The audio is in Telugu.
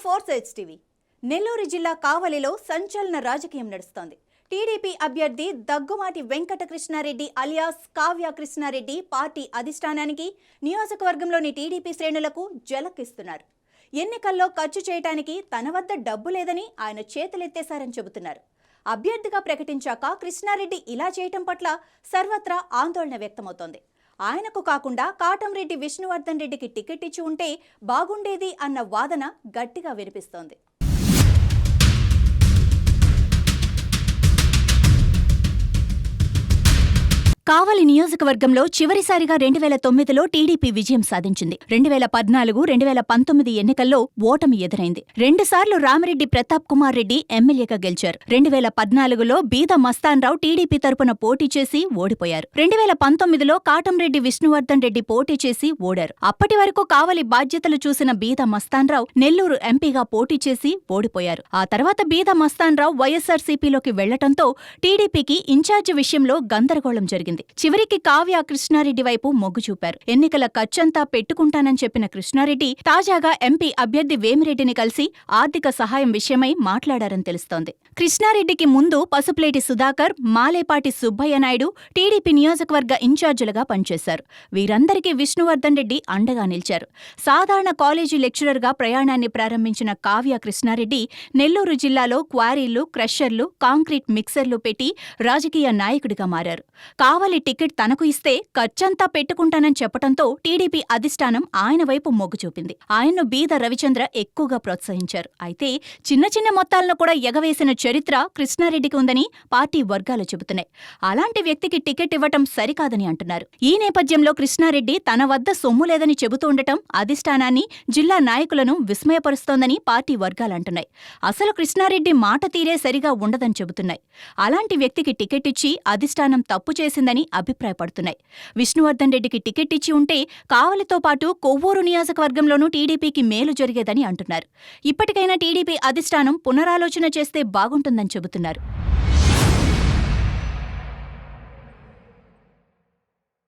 Force HTV. నెల్లూరు జిల్లా కావలిలో సంచలన రాజకీయం నడుస్తోంది. టీడీపీ అభ్యర్థి దగ్గుమాటి వెంకట కృష్ణారెడ్డి అలియాస్ కావ్య కృష్ణారెడ్డి పార్టీ అధిష్టానానికి, నియోజకవర్గంలోని టీడీపీ శ్రేణులకు జలకిస్తున్నారు. ఎన్నికల్లో ఖర్చు చేయడానికి తన వద్ద డబ్బు లేదని ఆయన చేతులెత్తేశారని చెబుతున్నారు. అభ్యర్థిగా ప్రకటించాక కృష్ణారెడ్డి ఇలా చేయటం పట్ల సర్వత్రా ఆందోళన వ్యక్తమవుతోంది. ఆయనకు కాకుండా కాటంరెడ్డి విష్ణువర్ధన్ రెడ్డికి టికెట్ ఇచ్చి ఉంటే బాగుండేది అన్న వాదన గట్టిగా వినిపిస్తోంది. కావలి నియోజకవర్గంలో చివరిసారిగా 2009లో టీడీపీ విజయం సాధించింది. 2014, 2019 ఎన్నికల్లో ఓటమి ఎదురైంది. 2 సార్లు రామిరెడ్డి ప్రతాప్ కుమార్ రెడ్డి ఎమ్మెల్యేగా గెలిచారు. 2014లో బీద మస్తాన్రావు టీడీపీ తరపున పోటీ చేసి ఓడిపోయారు. 2019లో కాటంరెడ్డి విష్ణువర్ధన్ రెడ్డి పోటీ చేసి ఓడారు. అప్పటి వరకు కావలి బాధ్యతలు చూసిన బీద మస్తాన్రావు నెల్లూరు ఎంపీగా పోటీ చేసి ఓడిపోయారు. ఆ తర్వాత బీద మస్తాన్రావు వైఎస్ఆర్సీపీలోకి వెళ్లటంతో టీడీపీకి ఇన్ఛార్జి విషయంలో గందరగోళం జరిగింది. చివరికి కావ్య కృష్ణారెడ్డి వైపు మొగ్గు చూపారు. ఎన్నికల ఖర్చంతా పెట్టుకుంటానని చెప్పిన కృష్ణారెడ్డి తాజాగా ఎంపీ అభ్యర్థి వేమిరెడ్డిని కలిసి ఆర్థిక సహాయం విషయమై మాట్లాడారని తెలుస్తోంది. కృష్ణారెడ్డికి ముందు పసుపులేటి సుధాకర్, మాలేపాటి సుబ్బయ్య నాయుడు టీడీపీ నియోజకవర్గ ఇన్ఛార్జీలుగా పనిచేశారు. వీరందరికీ విష్ణువర్ధన్ రెడ్డి అండగా నిలిచారు. సాధారణ కాలేజీ లెక్చరర్గా ప్రయాణాన్ని ప్రారంభించిన కావ్య కృష్ణారెడ్డి నెల్లూరు జిల్లాలో క్వారీలు, క్రషర్లు, కాంక్రీట్ మిక్సర్లు పెట్టి రాజకీయ నాయకుడిగా మారారు. కావలి టికెట్ తనకు ఇస్తే ఖర్చంతా పెట్టుకుంటానని చెప్పడంతో టీడీపీ అధిష్టానం ఆయన వైపు మొగ్గు చూపింది. ఆయన్ను బీద రవిచంద్ర ఎక్కువగా ప్రోత్సహించారు. అయితే చిన్న చిన్న మొత్తాలను కూడా ఎగవేసిన చరిత్ర కృష్ణారెడ్డికి ఉందని పార్టీ వర్గాలు చెబుతున్నాయి. అలాంటి వ్యక్తికి టికెట్ ఇవ్వటం సరికాదని అంటున్నారు. ఈ నేపథ్యంలో కృష్ణారెడ్డి తన వద్ద సొమ్ము లేదని చెబుతూ ఉండటం అధిష్టానాన్ని, జిల్లా నాయకులను విస్మయపరుస్తోందని పార్టీ వర్గాలంటున్నాయి. అసలు కృష్ణారెడ్డి మాట తీరే సరిగా ఉండదని చెబుతున్నాయి. అలాంటి వ్యక్తికి టికెట్ ఇచ్చి అధిష్టానం తప్పు చేసిందని అభిప్రాయపడుతున్నాయి. విష్ణువర్ధన్ రెడ్డికి టికెట్ ఇచ్చి ఉంటే కావలితో పాటు కొవ్వూరు నియోజకవర్గంలోనూ టీడీపీకి మేలు జరిగేదని అంటున్నారు. ఇప్పటికైనా టీడీపీ అధిష్టానం పునరాలోచన చేస్తే బాగుంటుందని చెబుతున్నారు.